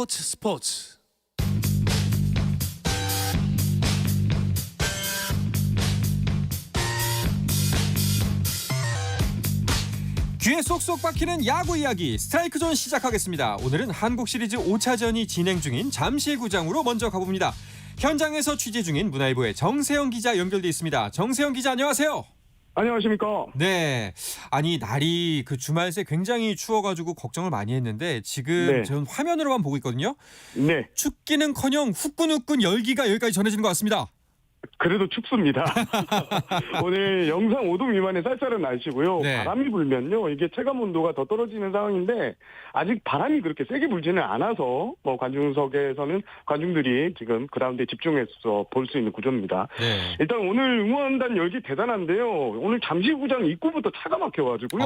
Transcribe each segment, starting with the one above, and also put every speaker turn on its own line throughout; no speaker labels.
스포츠. 귀에 쏙쏙 박히는 야구 이야기 스트라이크존 시작하겠습니다. 오늘은 한국 시리즈 5차전이 진행 중인 잠실구장으로 먼저 가봅니다. 현장에서 취재 중인 문화일보의 정세영 기자 연결돼 있습니다. 정세영 기자 안녕하세요.
안녕하십니까.
네, 아니 날이 그 주말 새 굉장히 추워가지고 걱정을 많이 했는데 지금 전 화면으로만 보고 있거든요.
네.
춥기는커녕 후끈후끈 열기가 여기까지 전해지는 것 같습니다.
그래도 춥습니다. 오늘 영상 5도 미만의 쌀쌀한 날씨고요.
네.
바람이 불면요. 이게 체감 온도가 더 떨어지는 상황인데 아직 바람이 그렇게 세게 불지는 않아서 관중석에서는 관중들이 지금 그라운드에 집중해서 볼 수 있는 구조입니다.
네.
일단 오늘 응원단 열기 대단한데요. 오늘 잠실구장 입구부터 차가 막혀가지고요.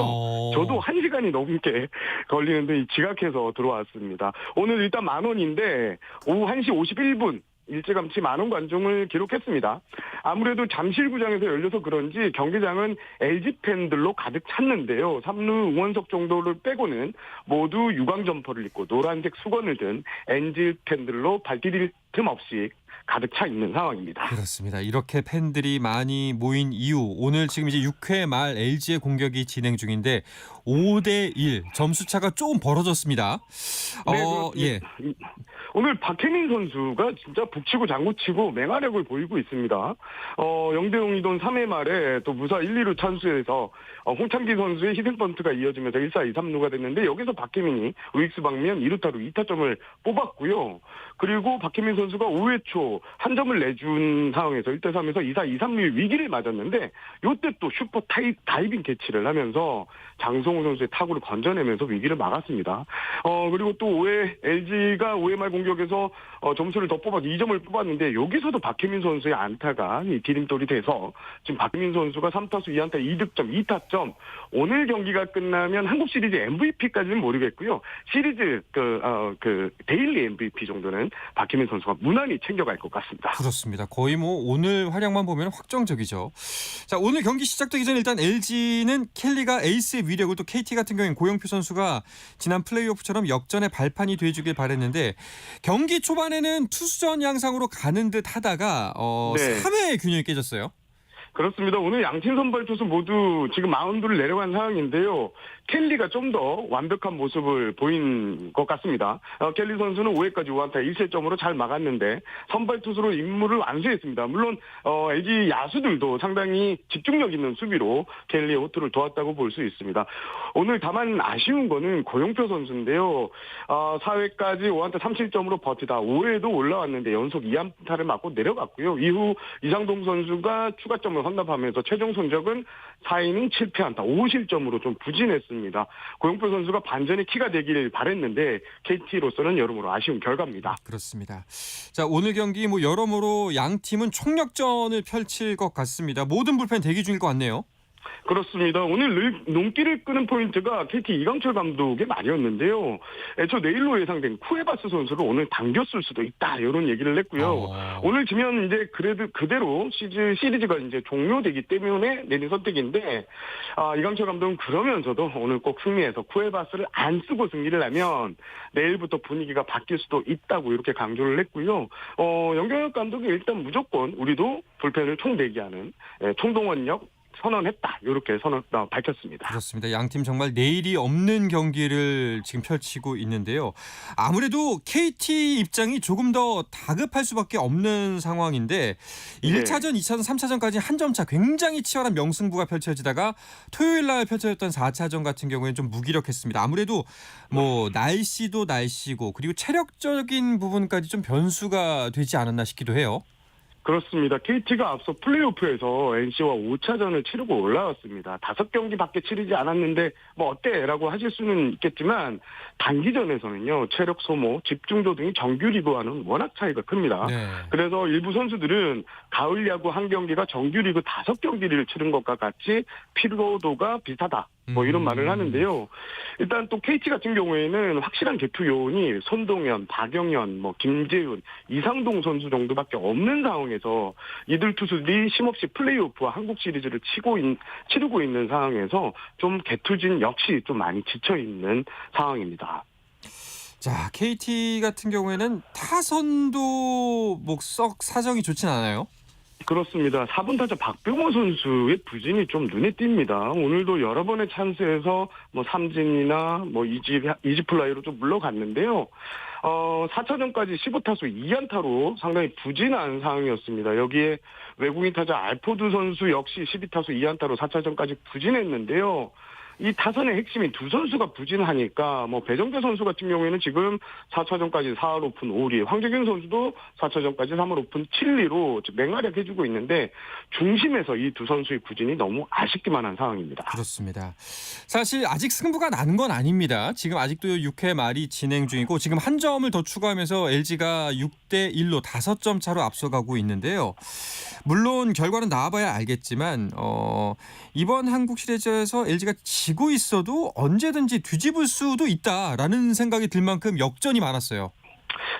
저도 1시간이 넘게 걸리는데 지각해서 들어왔습니다. 오늘 일단 10,000원인데 오후 1시 51분 일찌감치 10,000원 관중을 기록했습니다. 아무래도 잠실구장에서 열려서 그런지 경기장은 LG 팬들로 가득 찼는데요. 3루 응원석 정도를 빼고는 모두 유광 점퍼를 입고 노란색 수건을 든 NG 팬들로 발디딜 틈 없이 가득 차 있는 상황입니다.
그렇습니다. 이렇게 팬들이 많이 모인 이후 오늘 지금 이제 6회 말 LG의 공격이 진행 중인데 5대1 점수차가 조금 벌어졌습니다.
네, 오늘 박혜민 선수가 진짜 북치고 장구치고 맹활약을 보이고 있습니다. 0대0이던 3회 말에 또 무사 1, 2루 찬스에서 홍창기 선수의 희생번트가 이어지면서 1사 2, 3루가 됐는데 여기서 박혜민이 우익수 방면 2루타로 2타점을 뽑았고요. 그리고 박혜민 선수가 5회 초 한 점을 내준 상황에서 1대3에서 2사 2, 3루의 위기를 맞았는데 이때 또 슈퍼 다이빙 캐치를 하면서 장성호 선수의 타구를 건져내면서 위기를 막았습니다. 그리고 또 5회 LG가 5회 말 공격에서 점수를 더 뽑아서 2점을 뽑았는데 여기서도 박혜민 선수의 안타가 디딤돌이 돼서 지금 박혜민 선수가 3타수 2안타 2득점 2타점 오늘 경기가 끝나면 한국 시리즈 MVP까지는 모르겠고요. 시리즈 데일리 MVP 정도는 박혜민 선수가 무난히 챙겨갈 것 같습니다.
그렇습니다. 거의 오늘 활약만 보면 확정적이죠. 자, 오늘 경기 시작되기 전에 일단 LG는 켈리가 에이스의 위력을 또 KT 같은 경우엔 고영표 선수가 지난 플레이오프처럼 역전의 발판이 돼주길 바랬는데 경기 초반에는 투수전 양상으로 가는 듯 하다가 3회에 균형이 깨졌어요.
그렇습니다. 오늘 양팀 선발 투수 모두 지금 마운드를 내려간 상황인데요. 켈리가 좀 더 완벽한 모습을 보인 것 같습니다. 켈리 선수는 5회까지 5안타 1실점으로 잘 막았는데 선발 투수로 임무를 완수했습니다. 물론 LG 야수들도 상당히 집중력 있는 수비로 켈리의 호투를 도왔다고 볼 수 있습니다. 오늘 다만 아쉬운 거는 고영표 선수인데요. 4회까지 5안타 3실점으로 버티다 5회도 올라왔는데 연속 2안타를 맞고 내려갔고요. 이후 이상동 선수가 추가점을 헌납하면서 최종 성적은 4이닝 7패안타 5실점으로 좀 부진했습니다. 고영표 선수가 반전의 키가 되길 바랬는데 KT로서는 여러모로 아쉬운 결과입니다.
그렇습니다. 자, 오늘 경기 여러모로 양 팀은 총력전을 펼칠 것 같습니다. 모든 불펜 대기 중일 것 같네요.
그렇습니다. 오늘 눈길을 끄는 포인트가 KT 이강철 감독의 말이었는데요. 애초 내일로 예상된 쿠에바스 선수를 오늘 당겼을 수도 있다 이런 얘기를 했고요. 오늘 지면 이제 그대로 시리즈가 이제 종료되기 때문에 내린 선택인데 이강철 감독은 그러면서도 오늘 꼭 승리해서 쿠에바스를 안 쓰고 승리를 하면 내일부터 분위기가 바뀔 수도 있다고 이렇게 강조를 했고요. 영경혁 감독이 일단 무조건 우리도 불펜을 총대기하는 총동원력 선언했다. 이렇게 밝혔습니다.
그렇습니다. 양팀 정말 내일이 없는 경기를 지금 펼치고 있는데요. 아무래도 KT 입장이 조금 더 다급할 수밖에 없는 상황인데 1차전, 2차전, 3차전까지 한 점 차 굉장히 치열한 명승부가 펼쳐지다가 토요일 날 펼쳐졌던 4차전 같은 경우에는 좀 무기력했습니다. 아무래도 날씨도 날씨고 그리고 체력적인 부분까지 좀 변수가 되지 않았나 싶기도 해요.
그렇습니다. KT가 앞서 플레이오프에서 NC와 5차전을 치르고 올라왔습니다. 5경기밖에 치르지 않았는데 어때? 라고 하실 수는 있겠지만 단기전에서는요. 체력 소모, 집중도 등이 정규리그와는 워낙 차이가 큽니다.
네.
그래서 일부 선수들은 가을 야구 한 경기가 정규리그 5경기를 치른 것과 같이 피로도가 비슷하다. 이런 말을 하는데요. 일단 또 KT 같은 경우에는 확실한 개투 요원이 손동현, 박영현, 김재훈, 이상동 선수 정도밖에 없는 상황에서 이들 투수들이 쉼없이 플레이오프와 한국 시리즈를 치르고 있는 상황에서 좀 개투진 역시 좀 많이 지쳐 있는 상황입니다.
자, KT 같은 경우에는 타선도 뭐 썩 사정이 좋진 않아요.
그렇습니다. 4번 타자 박병호 선수의 부진이 좀 눈에 띕니다. 오늘도 여러 번의 찬스에서 뭐 삼진이나 뭐 이지 플라이로 좀 물러갔는데요. 4차전까지 15타수 2안타로 상당히 부진한 상황이었습니다. 여기에 외국인 타자 알포드 선수 역시 12타수 2안타로 4차전까지 부진했는데요. 이 타선의 핵심인 두 선수가 부진하니까 뭐 배정대 선수 같은 경우에는 지금 4차전까지 4할 오픈 5리, 황재균 선수도 4차전까지 3할 오픈 7리로 맹활약 해주고 있는데 중심에서 이 두 선수의 부진이 너무 아쉽기만 한 상황입니다.
그렇습니다. 사실 아직 승부가 나는 건 아닙니다. 지금 아직도 6회 말이 진행 중이고 지금 한 점을 더 추가하면서 LG가 6대 1로 5점 차로 앞서가고 있는데요. 물론 결과는 나와봐야 알겠지만 이번 한국 시리즈에서 LG가 지고 있어도 언제든지 뒤집을 수도 있다라는 생각이 들 만큼 역전이 많았어요.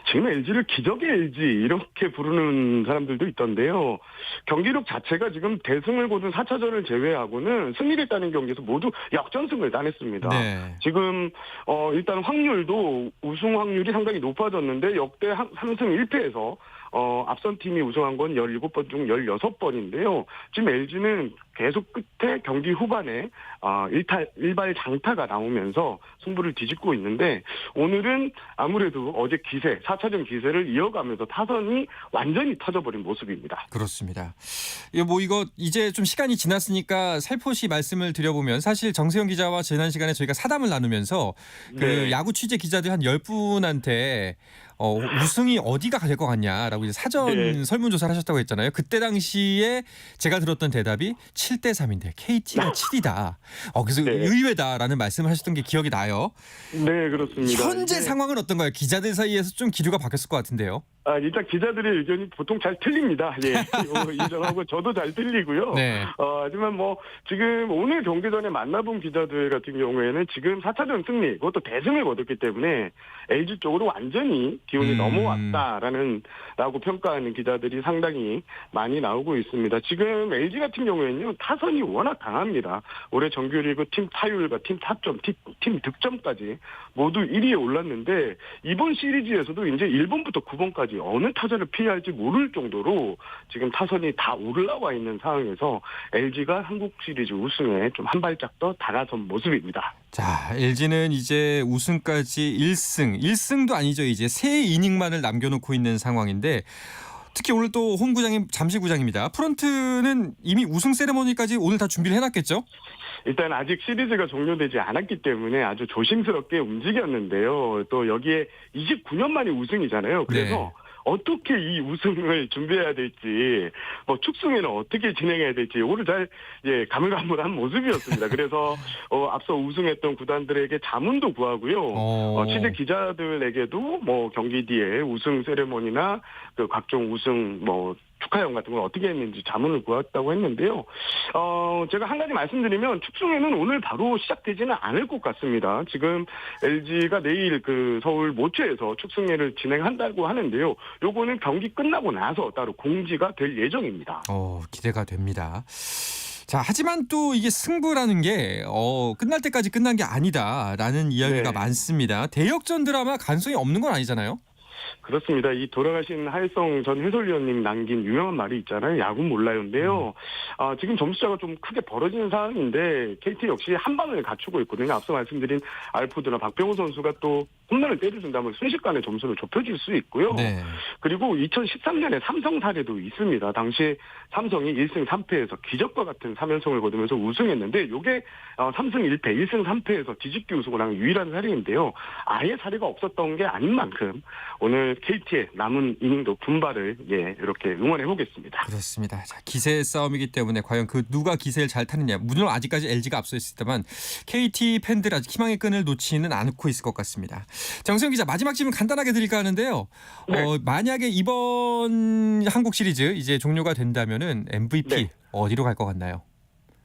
지금 LG를 기적의 LG 이렇게 부르는 사람들도 있던데요. 경기력 자체가 지금 대승을 거둔 4차전을 제외하고는 승리를 따는 경기에서 모두 역전승을 따냈습니다.
네.
지금 일단 확률도 우승 확률이 상당히 높아졌는데 역대 3승 1패에서 앞선 팀이 우승한 건 17번 중 16번인데요. 지금 LG는 계속 끝에 경기 후반에 일발 장타가 나오면서 승부를 뒤집고 있는데 오늘은 아무래도 어제 기세, 4차전 기세를 이어가면서 타선이 완전히 터져버린 모습입니다.
그렇습니다. 이거 이제 좀 시간이 지났으니까 살포시 말씀을 드려보면 사실 정세영 기자와 지난 시간에 저희가 사담을 나누면서 그 야구 취재 기자들 한 10분한테 우승이 어디가 될 것 같냐라고 이제 사전 설문조사를 하셨다고 했잖아요. 그때 당시에 제가 들었던 대답이 7대 3인데 KT가 7이다. 그래서 의외다라는 말씀을 하셨던 게 기억이 나요.
네, 그렇습니다.
현재 상황은 어떤가요? 기자들 사이에서 좀 기류가 바뀌었을 것 같은데요.
일단 기자들의 의견이 보통 잘 틀립니다. 예, 인정하고 저도 잘 틀리고요.
네.
하지만 뭐 지금 오늘 경기 전에 만나본 기자들 같은 경우에는 지금 4차전 승리, 그것도 대승을 거뒀기 때문에 LG 쪽으로 완전히 기운이 넘어왔다라고 평가하는 기자들이 상당히 많이 나오고 있습니다. 지금 LG 같은 경우에는요, 타선이 워낙 강합니다. 올해 정규리그 팀 타율과 팀 타점, 팀 득점까지 모두 1위에 올랐는데 이번 시리즈에서도 이제 1번부터 9번까지 어느 타자를 피해야 할지 모를 정도로 지금 타선이 다 올라와 있는 상황에서 LG가 한국 시리즈 우승에 좀 한 발짝 더 다가선 모습입니다.
자, LG는 이제 우승까지 1승도 아니죠. 이제 3이닝만을 남겨놓고 있는 상황인데 특히 오늘 또 홈구장인 잠실구장입니다. 프런트는 이미 우승 세레머니까지 오늘 다 준비를 해놨겠죠?
일단 아직 시리즈가 종료되지 않았기 때문에 아주 조심스럽게 움직였는데요. 또 여기에 29년 만에 우승이잖아요. 그래서 어떻게 이 우승을 준비해야 될지, 뭐 축승회는 어떻게 진행해야 될지 오늘 잘 가물가물한 모습이었습니다. 그래서 앞서 우승했던 구단들에게 자문도 구하고요. 취재 기자들에게도 뭐 경기 뒤에 우승 세레모니나 그 각종 우승 뭐 축하형 같은 걸 어떻게 했는지 자문을 구했다고 했는데요. 제가 한 가지 말씀드리면 축승회는 오늘 바로 시작되지는 않을 것 같습니다. 지금 LG가 내일 그 서울 모처에서 축승회를 진행한다고 하는데요. 요거는 경기 끝나고 나서 따로 공지가 될 예정입니다.
기대가 됩니다. 자, 하지만 또 이게 승부라는 게 끝날 때까지 끝난 게 아니다라는 이야기가 많습니다. 대역전 드라마 가능성이 없는 건 아니잖아요.
그렇습니다. 이 돌아가신 하일성 전 해설위원님 남긴 유명한 말이 있잖아요. 야구 몰라요인데요. 지금 점수차가 좀 크게 벌어지는 상황인데 KT 역시 한 방을 갖추고 있거든요. 앞서 말씀드린 알포드나 박병호 선수가 또 홈런을 때려준다면 순식간에 점수를 좁혀질 수 있고요. 그리고 2013년에 삼성 사례도 있습니다. 당시 삼성이 1승 3패에서 기적과 같은 3연승을 거두면서 우승했는데 이게 3승 1패, 1승 3패에서 뒤집기 우승을 한 유일한 사례인데요. 아예 사례가 없었던 게 아닌 만큼 오늘 KT의 남은 이닝도 분발을 이렇게 응원해 보겠습니다.
그렇습니다. 자, 기세의 싸움이기 때문에 과연 그 누가 기세를 잘 타느냐. 물론 아직까지 LG가 앞서 있습니다만 KT 팬들 아직 희망의 끈을 놓지는 않고 있을 것 같습니다. 정세영 기자, 마지막 질문 간단하게 드릴까 하는데요. 만약에 이번 한국 시리즈 이제 종료가 된다면은 MVP 어디로 갈 것 같나요?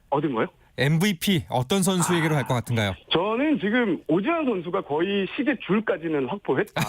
어딘가요?
MVP 어떤 선수에게로 갈 것 같은가요?
저는 지금 오지환 선수가 거의 시제 줄까지는 확보했다.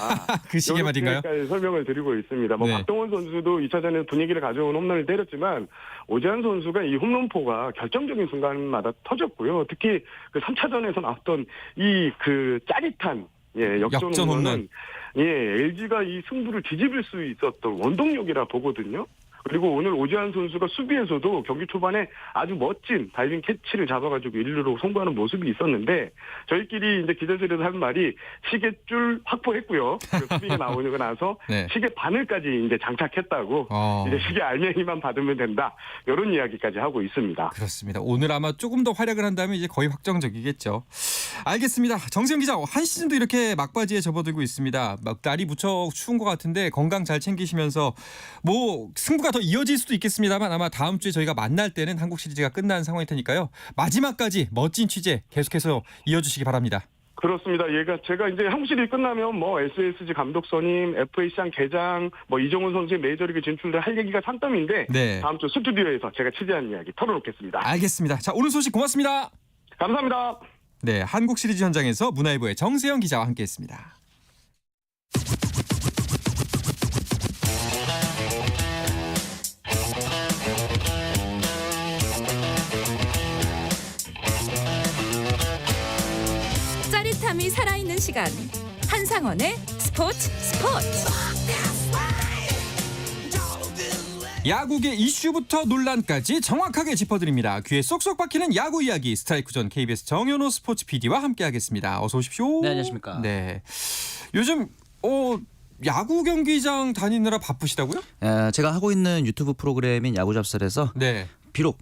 그 시계 말인가요?
설명을 드리고 있습니다. 박동원 선수도 2차전에서 분위기를 가져온 홈런을 때렸지만 오지환 선수가 이 홈런포가 결정적인 순간마다 터졌고요. 특히 그 3차전에서 나왔던 이 그 짜릿한 역전 홈런. LG가 이 승부를 뒤집을 수 있었던 원동력이라 보거든요. 그리고 오늘 오지환 선수가 수비에서도 경기 초반에 아주 멋진 다이빙 캐치를 잡아가지고 1루로 송구하는 모습이 있었는데 저희끼리 이제 기자실에서 한 말이 시계줄 확보했고요. 수비가 나오고 나서
네.
시계 바늘까지 이제 장착했다고 이제 시계 알맹이만 받으면 된다 이런 이야기까지 하고 있습니다.
그렇습니다. 오늘 아마 조금 더 활약을 한다면 이제 거의 확정적이겠죠. 알겠습니다. 정세영 기자, 한 시즌도 이렇게 막바지에 접어들고 있습니다. 막 날이 무척 추운 것 같은데 건강 잘 챙기시면서 뭐 승부가 더 이어질 수도 있겠습니다만 아마 다음 주에 저희가 만날 때는 한국 시리즈가 끝난 상황일 테니까요. 마지막까지 멋진 취재 계속해서 이어주시기 바랍니다.
그렇습니다. 제가 이제 한국 시리즈 끝나면 뭐 SSG 감독 선임, FA 시장 개장, 뭐 이정훈 선수의 메이저리그 진출을 할 얘기가 산더미인데
네.
다음 주 스튜디오에서 제가 취재한 이야기 털어놓겠습니다.
알겠습니다. 자, 오늘 소식 고맙습니다.
감사합니다.
네, 한국 시리즈 현장에서 문화일보의 정세영 기자와 함께했습니다.
짜릿함이 살아있는 시간 한상헌의 스포츠.
야구계 이슈부터 논란까지 정확하게 짚어드립니다. 귀에 쏙쏙 박히는 야구 이야기 스트라이크 존 KBS 정현호 스포츠 PD와 함께하겠습니다. 어서 오십시오.
네, 안녕하십니까.
네, 요즘 야구 경기장 다니느라 바쁘시다고요?
제가 하고 있는 유튜브 프로그램인 야구잡설에서
네.
비록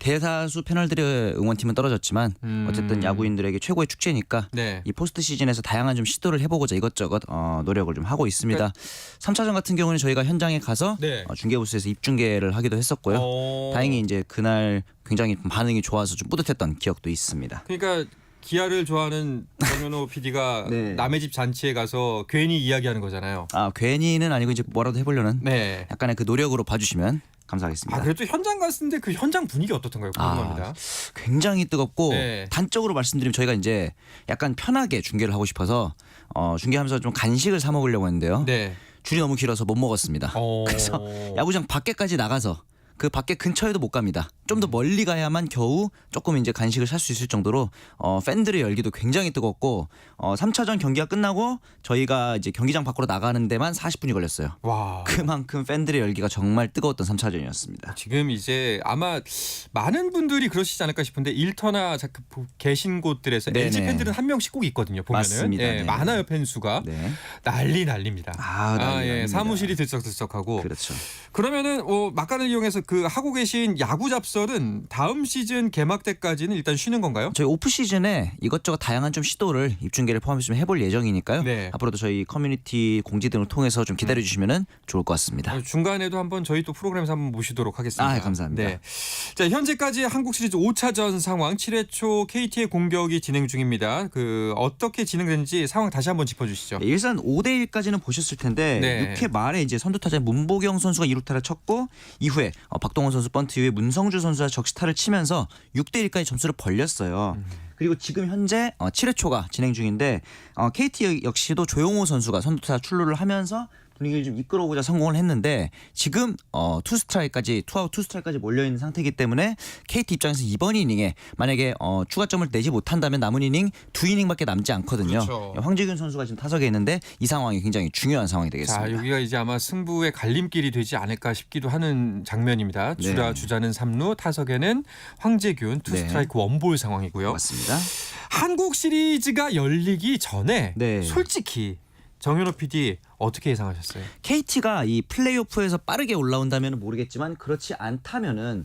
대다수 패널들의 응원팀은 떨어졌지만 어쨌든 야구인들에게 최고의 축제니까
네.
이 포스트 시즌에서 다양한 좀 시도를 해보고자 이것저것 노력을 좀 하고 있습니다. 3차전 같은 경우는 저희가 현장에 가서
네.
중계부스에서 입중계를 하기도 했었고요. 다행히 이제 그날 굉장히 반응이 좋아서 좀 뿌듯했던 기억도 있습니다.
그러니까 기아를 좋아하는 정현호 PD가
네.
남의 집 잔치에 가서 괜히 이야기하는 거잖아요.
괜히는 아니고 이제 뭐라도 해보려는
네.
약간의 그 노력으로 봐주시면 감사하겠습니다.
그래도 현장 갔는데 그 현장 분위기 어떻던가요? 궁금합니다.
굉장히 뜨겁고
네.
단적으로 말씀드리면 저희가 이제 약간 편하게 중계를 하고 싶어서 중계하면서 좀 간식을 사 먹으려고 했는데요.
네.
줄이 너무 길어서 못 먹었습니다. 그래서 야구장 밖에까지 나가서 그 밖에 근처에도 못 갑니다. 좀 더 멀리 가야만 겨우 조금 이제 간식을 살 수 있을 정도로 팬들의 열기도 굉장히 뜨겁고 3차전 경기가 끝나고 저희가 이제 경기장 밖으로 나가는 데만 40분이 걸렸어요.
와.
그만큼 팬들의 열기가 정말 뜨거웠던 3차전이었습니다.
지금 이제 아마 많은 분들이 그러시지 않을까 싶은데 일터나 계신 곳들에서
네네.
LG 팬들은 한 명씩 꼭 있거든요. 보면은
맞습니다. 네.
많아요 팬수가.
네.
난립니다.
난립니다.
사무실이 들썩들썩하고.
그렇죠.
그러면은 막간을 이용해서 그 하고 계신 야구 잡설은 다음 시즌 개막 때까지는 일단 쉬는 건가요?
저희 오프 시즌에 이것저것 다양한 좀 시도를 입중계를 포함해서 좀 해볼 예정이니까요.
네.
앞으로도 저희 커뮤니티 공지 등을 통해서 좀 기다려 주시면 좋을 것 같습니다.
중간에도 한번 저희 또 프로그램에서 한번 모시도록 하겠습니다.
감사합니다.
네. 자, 현재까지 한국 시리즈 5차전 상황 7회 초 KT의 공격이 진행 중입니다. 어떻게 진행되는지 상황 다시 한번 짚어주시죠.
네, 일단 5대 1까지는 보셨을 텐데
네.
6회 말에 이제 선두타자 문보경 선수가 2루타를 쳤고 이후에 박동원 선수 번트 이후에 문성주 선수가 적시타를 치면서 6대 1까지 점수를 벌렸어요. 그리고 지금 현재 7회 초가 진행 중인데 KT 역시도 조용호 선수가 선두타자 출루를 하면서 분위기를 좀 이끌어오고자 성공을 했는데 지금 투아웃 투 스트라이크까지 몰려있는 상태이기 때문에 KT 입장에서 이번 이닝에 만약에 추가점을 내지 못한다면 남은 이닝 2이닝밖에 남지 않거든요.
그렇죠.
황재균 선수가 지금 타석에 있는데 이 상황이 굉장히 중요한 상황이 되겠습니다.
자, 여기가 이제 아마 승부의 갈림길이 되지 않을까 싶기도 하는 장면입니다.
네.
주자는 3루, 타석에는 황재균 투
네.
스트라이크 원볼 상황이고요.
맞습니다.
한국 시리즈가 열리기 전에
네.
솔직히 정현호 PD 어떻게 예상하셨어요?
KT가 이 플레이오프에서 빠르게 올라온다면 모르겠지만 그렇지 않다면은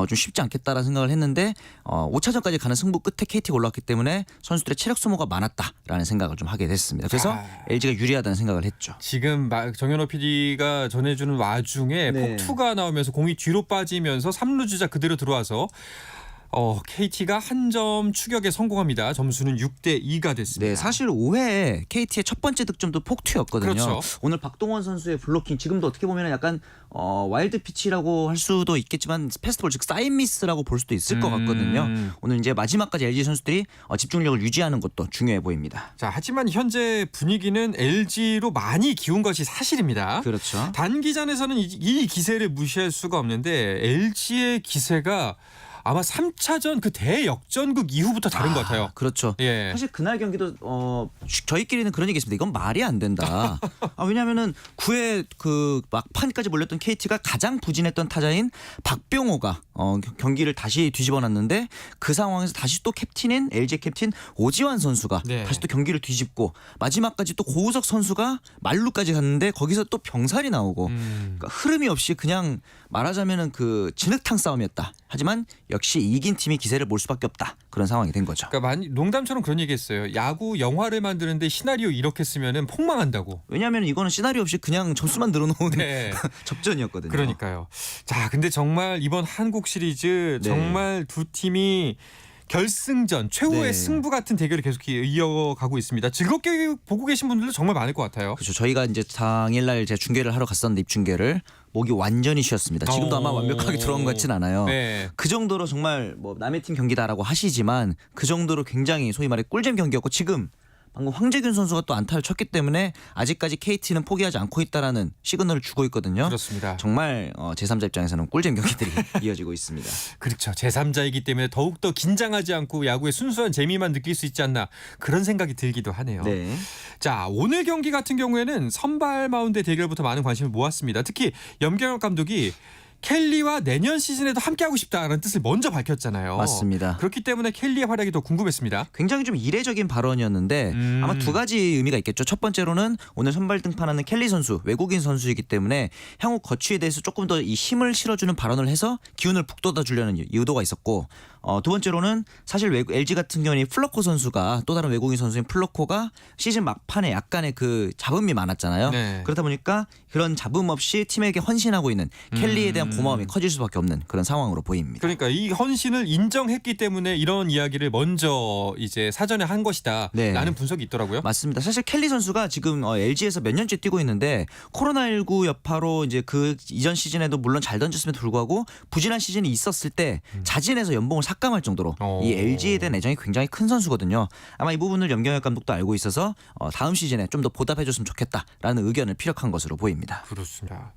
좀 쉽지 않겠다라는 생각을 했는데 5차전까지 가는 승부 끝에 KT가 올라왔기 때문에 선수들의 체력 소모가 많았다라는 생각을 좀 하게 됐습니다. 그래서 LG가 유리하다는 생각을 했죠.
지금 정현호 PD가 전해주는 와중에
네.
폭투가 나오면서 공이 뒤로 빠지면서 3루 주자 그대로 들어와서 KT가 한 점 추격에 성공합니다. 점수는 6대 2가 됐습니다.
네, 사실 5회에 KT의 첫 번째 득점도 폭투였거든요.
그렇죠.
오늘 박동원 선수의 블로킹 지금도 어떻게 보면 약간 와일드 피치라고 할 수도 있겠지만 패스트볼 즉 사인 미스라고 볼 수도 있을 것 같거든요. 오늘 이제 마지막까지 LG 선수들이 집중력을 유지하는 것도 중요해 보입니다.
자, 하지만 현재 분위기는 LG로 많이 기운 것이 사실입니다.
그렇죠.
단기전에서는 이 기세를 무시할 수가 없는데 LG의 기세가 아마 3차전 그 대역전극 이후부터 다른 것 같아요.
그렇죠.
예.
사실 그날 경기도 저희끼리는 그런 얘기했습니다. 이건 말이 안 된다. 왜냐하면은 9회 그 막판까지 몰렸던 KT가 가장 부진했던 타자인 박병호가 경기를 다시 뒤집어놨는데 그 상황에서 다시 또 캡틴인 LG 캡틴 오지환 선수가
네.
다시 또 경기를 뒤집고 마지막까지 또 고우석 선수가 만루까지 갔는데 거기서 또 병살이 나오고 그러니까 흐름이 없이 그냥 말하자면은 그 진흙탕 싸움이었다. 하지만 역시 이긴 팀이 기세를 몰 수밖에 없다. 그런 상황이 된 거죠.
그러니까 많이 농담처럼 그런 얘기했어요. 야구 영화를 만드는데 시나리오 이렇게 쓰면은 폭망한다고.
왜냐하면 이거는 시나리오 없이 그냥 점수만 늘어놓은
네.
접전이었거든요.
그러니까요. 자, 근데 정말 이번 한국 시리즈
네.
정말 두 팀이 결승전 최후의
네.
승부 같은 대결을 계속 이어가고 있습니다. 즐겁게 보고 계신 분들도 정말 많을 것 같아요.
그렇죠. 저희가 이제 당일날 제 중계를 하러 갔었는데 입중계를 목이 완전히 쉬었습니다. 지금도 아마 완벽하게 들어온 것 같진 않아요.
네.
그 정도로 정말 뭐 남의 팀 경기다라고 하시지만 그 정도로 굉장히 소위 말해 꿀잼 경기였고 지금 방금 황재균 선수가 또 안타를 쳤기 때문에 아직까지 KT는 포기하지 않고 있다라는 시그널을 주고 있거든요.
그렇습니다.
정말 제3자 입장에서는 꿀잼 경기들이 이어지고 있습니다.
그렇죠. 제3자이기 때문에 더욱더 긴장하지 않고 야구의 순수한 재미만 느낄 수 있지 않나 그런 생각이 들기도 하네요.
네.
자, 오늘 경기 같은 경우에는 선발 마운드 대결부터 많은 관심을 모았습니다. 특히 염경엽 감독이 켈리와 내년 시즌에도 함께하고 싶다라는 뜻을 먼저 밝혔잖아요.
맞습니다.
그렇기 때문에 켈리의 활약이 더 궁금했습니다.
굉장히 좀 이례적인 발언이었는데 아마 두 가지 의미가 있겠죠. 첫 번째로는 오늘 선발 등판하는 켈리 선수 외국인 선수이기 때문에 향후 거취에 대해서 조금 더 이 힘을 실어주는 발언을 해서 기운을 북돋아 주려는 의도가 있었고 두 번째로는 사실 LG 같은 경우는 플러코 선수가 또 다른 외국인 선수인 플러코가 시즌 막판에 약간의 그 잡음이 많았잖아요.
네.
그러다 보니까 그런 잡음 없이 팀에게 헌신하고 있는 켈리에 대한 고마움이 커질 수밖에 없는 그런 상황으로 보입니다.
그러니까 이 헌신을 인정했기 때문에 이런 이야기를 먼저 이제 사전에 한 것이다라는
네.
분석이 있더라고요.
맞습니다. 사실 켈리 선수가 지금 LG에서 몇 년째 뛰고 있는데 코로나19 여파로 이제 그 이전 시즌에도 물론 잘 던졌음에도 불구하고 부진한 시즌이 있었을 때 자진해서 연봉을 삭감할 정도로 이 LG에 대한 애정이 굉장히 큰 선수거든요. 아마 이 부분을 염경엽 감독도 알고 있어서 다음 시즌에 좀 더 보답해줬으면 좋겠다라는 의견을 피력한 것으로 보입니다.
그렇습니다.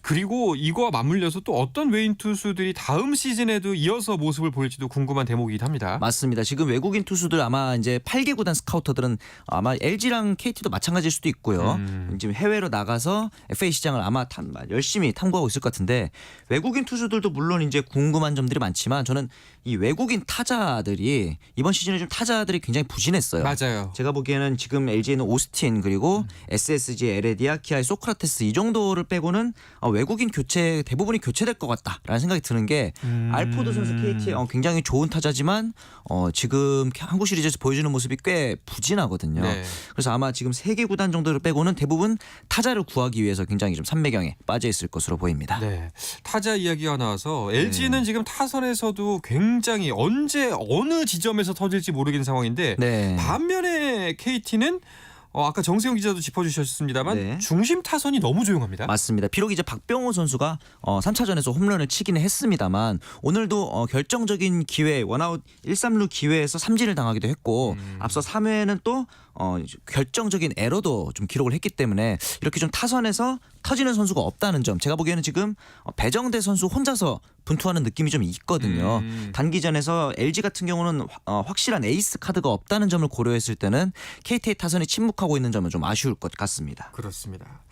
그리고 이거와 맞물려서 또 어떤 외인 투수들이 다음 시즌에도 이어서 모습을 보일지도 궁금한 대목이긴 합니다.
맞습니다. 지금 외국인 투수들 아마 이제 8개 구단 스카우터들은 아마 LG랑 KT도 마찬가지일 수도 있고요. 지금 해외로 나가서 FA 시장을 아마 열심히 탐구하고 있을 것 같은데 외국인 투수들도 물론 이제 궁금한 점들이 많지만 저는 이 외국인 타자들이 이번 시즌에 좀 타자들이 굉장히 부진했어요.
맞아요.
제가 보기에는 지금 LG는 오스틴 그리고 SSG 에레디아 키아의 소크라테스 이 정도를 빼고는 외국인 교체 대부분이 교체될 것 같다라는 생각이 드는 게 알포드 선수 KT의 굉장히 좋은 타자지만 지금 한국 시리즈에서 보여주는 모습이 꽤 부진하거든요.
네.
그래서 아마 지금 3개 구단 정도를 빼고는 대부분 타자를 구하기 위해서 굉장히 좀 삼매경에 빠져 있을 것으로 보입니다.
네. 타자 이야기가 나와서 LG는 지금 타선에서도 굉장히 언제 어느 지점에서 터질지 모르겠는 상황인데
네.
반면에 KT는 아까 정세영 기자도 짚어주셨습니다만
네.
중심 타선이 너무 조용합니다.
맞습니다. 비록 이제 박병호 선수가 3차전에서 홈런을 치기는 했습니다만 오늘도 결정적인 기회 원아웃 1-3루 기회에서 삼진을 당하기도 했고 앞서 3회에는 또 결정적인 에러도 좀 기록을 했기 때문에 이렇게 좀 타선에서 터지는 선수가 없다는 점 제가 보기에는 지금 배정대 선수 혼자서 분투하는 느낌이 좀 있거든요. 단기전에서 LG 같은 경우는 확실한 에이스 카드가 없다는 점을 고려했을 때는 KT의 타선이 침묵하고 있는 점은 좀 아쉬울 것 같습니다.
그렇습니다.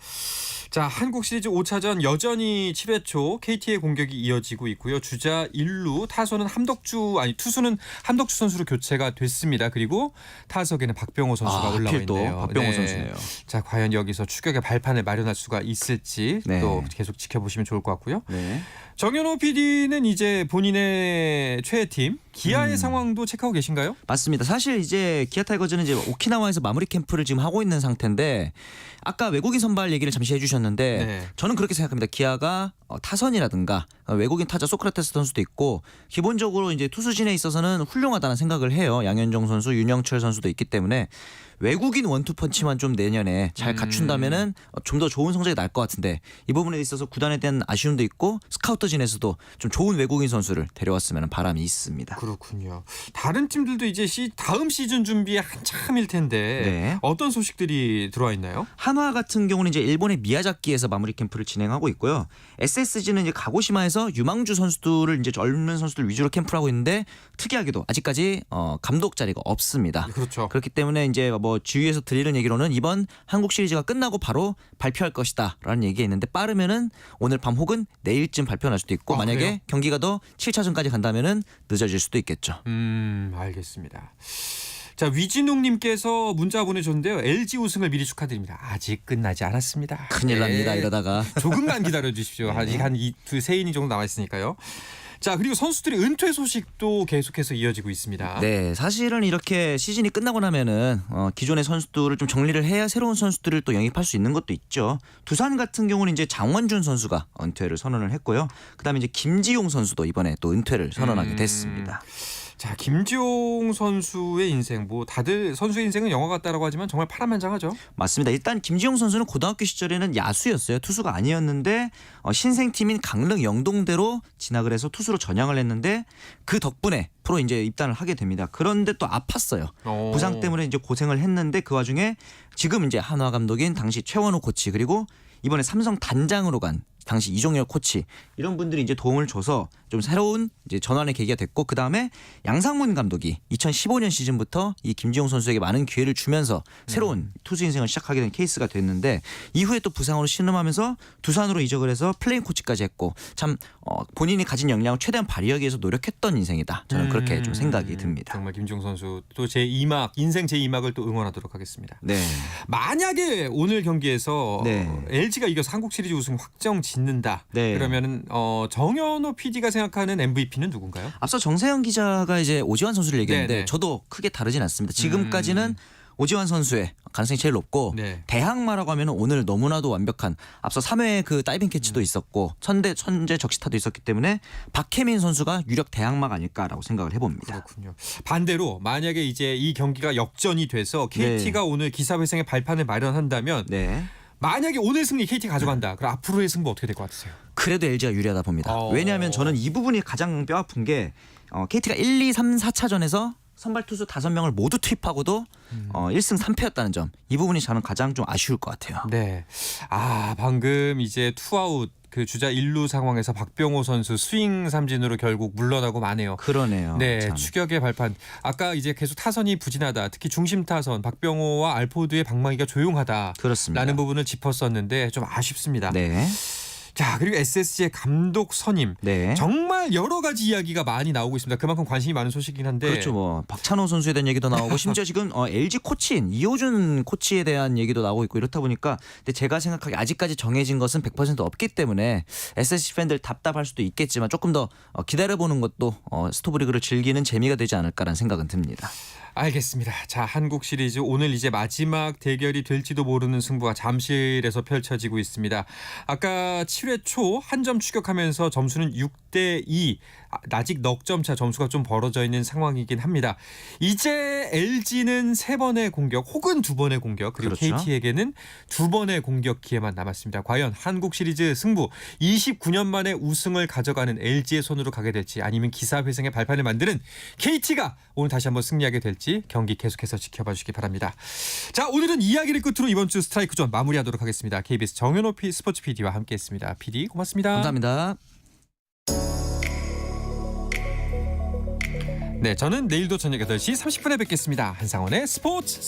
자, 한국 시리즈 5차전 여전히 7회 초 KT의 공격이 이어지고 있고요. 주자 1루, 투수는 함덕주 선수로 교체가 됐습니다. 그리고 타석에는 박병호 선수가 올라와
하필 또
있네요.
박병호
네.
선수네요.
자, 과연 여기서 추격의 발판을 마련할 수가 있을지
네.
또 계속 지켜보시면 좋을 것 같고요.
네.
정현호 PD는 이제 본인의 최애팀 기아의 상황도 체크하고 계신가요?
맞습니다. 사실 이제 기아 타이거즈는 이제 오키나와에서 마무리 캠프를 지금 하고 있는 상태인데 아까 외국인 선발 얘기를 잠시 해주셨는데
네.
저는 그렇게 생각합니다. 기아가 타선이라든가 외국인 타자 소크라테스 선수도 있고 기본적으로 이제 투수진에 있어서는 훌륭하다는 생각을 해요. 양현종 선수, 윤영철 선수도 있기 때문에 외국인 원투펀치만 좀 내년에 잘 갖춘다면은 좀 더 좋은 성적이 날 것 같은데 이 부분에 있어서 구단에 대한 아쉬움도 있고 스카우터진에서도 좀 좋은 외국인 선수를 데려왔으면 바람이 있습니다.
그렇군요. 다른 팀들도 이제 다음 시즌 준비에 한참일 텐데
네.
어떤 소식들이 들어와 있나요?
한화 같은 경우는 이제 일본의 미야자키에서 마무리 캠프를 진행하고 있고요. SSG는 이제 가고시마에서 유망주 선수들을 이제 젊은 선수들 위주로 캠프를 하고 있는데 특이하게도 아직까지 감독 자리가 없습니다.
그렇죠.
그렇기 때문에 이제 뭐 주위에서 들리는 얘기로는 이번 한국 시리즈가 끝나고 바로 발표할 것이다라는 얘기가 있는데 빠르면은 오늘 밤 혹은 내일쯤 발표할 수도 있고 만약에
그래요?
경기가 더 7차전까지 간다면은 늦어질 수도 있겠죠.
알겠습니다. 자, 위진웅님께서 문자 보내줬는데요. LG 우승을 미리 축하드립니다. 아직 끝나지 않았습니다.
큰일 납니다 이러다가.
조금만 기다려 주십시오. 아직 한 두세 이닝 정도 남아 있으니까요. 자, 그리고 선수들의 은퇴 소식도 계속해서 이어지고 있습니다.
네, 사실은 이렇게 시즌이 끝나고 나면은 기존의 선수들을 좀 정리를 해야 새로운 선수들을 또 영입할 수 있는 것도 있죠. 두산 같은 경우는 이제 장원준 선수가 은퇴를 선언을 했고요. 그다음에 이제 김지용 선수도 이번에 또 은퇴를 선언하게 됐습니다.
자, 김지용 선수의 인생 뭐 다들 선수의 인생은 영화 같다라고 하지만 정말 파란만장하죠.
맞습니다. 일단 김지용 선수는 고등학교 시절에는 야수였어요. 투수가 아니었는데 신생팀인 강릉 영동대로 진학을 해서 투수로 전향을 했는데 그 덕분에 프로 이제 입단을 하게 됩니다. 그런데 또 아팠어요. 부상 때문에 이제 고생을 했는데 그 와중에 지금 이제 한화 감독인 당시 최원호 코치 그리고 이번에 삼성 단장으로 간 당시 이종열 코치 이런 분들이 이제 도움을 줘서 좀 새로운 이제 전환의 계기가 됐고 그 다음에 양상문 감독이 2015년 시즌부터 이 김지용 선수에게 많은 기회를 주면서 새로운 투수 인생을 시작하게 된 케이스가 됐는데 이후에 또 부상으로 신음하면서 두산으로 이적을 해서 플레인 코치까지 했고 참 본인이 가진 역량을 최대한 발휘하기 위해서 노력했던 인생이다. 저는 그렇게 좀 생각이 듭니다.
정말 김지용 선수 또 제2막 인생 제2막을 또 응원하도록 하겠습니다.
네.
만약에 오늘 경기에서
네.
LG가 이겨서 한국 시리즈 우승 확정 짓는다.
네.
그러면은 정현호 PD가 생각하는 MVP는 누군가요?
앞서 정세영 기자가 이제 오지환 선수를 얘기했는데
네네.
저도 크게 다르진 않습니다. 지금까지는 오지환 선수의 가능성이 제일 높고
네.
대항마라고 하면 오늘 너무나도 완벽한 앞서 3회 그 다이빙 캐치도 있었고 천재 적시타도 있었기 때문에 박혜민 선수가 유력 대항마가 아닐까라고 생각을 해봅니다.
그렇군요. 반대로 만약에 이제 이 경기가 역전이 돼서 KT가 오늘 기사회생의 발판을 마련한다면
네.
만약에 오늘 승리 KT가 가져간다. 그럼 앞으로의 승부 어떻게 될 것 같으세요?
그래도 LG가 유리하다 봅니다. 왜냐하면 저는 이 부분이 가장 뼈아픈 게 KT가 1, 2, 3, 4차전에서 선발 투수 5명을 모두 투입하고도 1승 3패였다는 점. 이 부분이 저는 가장 좀 아쉬울 것 같아요.
네. 방금 이제 투아웃 그 주자 1루 상황에서 박병호 선수 스윙 삼진으로 결국 물러나고 마네요.
그러네요.
네,
참.
추격의 발판. 아까 이제 계속 타선이 부진하다. 특히 중심 타선 박병호와 알포드의 방망이가 조용하다.
그렇습니다.
라는 부분을 짚었었는데 좀 아쉽습니다.
네.
자, 그리고 SSG의 감독 선임.
네.
정말 여러 가지 이야기가 많이 나오고 있습니다. 그만큼 관심이 많은 소식이긴 한데.
그렇죠. 뭐 박찬호 선수에 대한 얘기도 나오고 심지어 지금 LG 코치인 이호준 코치에 대한 얘기도 나오고 있고 이렇다 보니까 근데 제가 생각하기에 아직까지 정해진 것은 100% 없기 때문에 SSG 팬들 답답할 수도 있겠지만 조금 더 기다려보는 것도 스토브리그를 즐기는 재미가 되지 않을까라는 생각은 듭니다.
알겠습니다. 자, 한국 시리즈 오늘 이제 마지막 대결이 될지도 모르는 승부가 잠실에서 펼쳐지고 있습니다. 아까 7회 초 한 점 추격하면서 점수는 6대2. 아직 넉 점 차 점수가 좀 벌어져 있는 상황이긴 합니다. 이제 LG는 3번의 공격 혹은 2번의 공격 그리고
그렇죠.
KT에게는 2번의 공격 기회만 남았습니다. 과연 한국 시리즈 승부 29년 만에 우승을 가져가는 LG의 손으로 가게 될지 아니면 기사회생의 발판을 만드는 KT가 오늘 다시 한번 승리하게 될지 경기 계속해서 지켜봐 주시기 바랍니다. 자, 오늘은 이야기를 끝으로 이번 주 스트라이크 존 마무리하도록 하겠습니다. KBS 정현호 스포츠 PD와 함께했습니다. PD 고맙습니다.
감사합니다.
네, 저는 내일도 저녁 8시 30분에 뵙겠습니다. 한상원의 스포츠.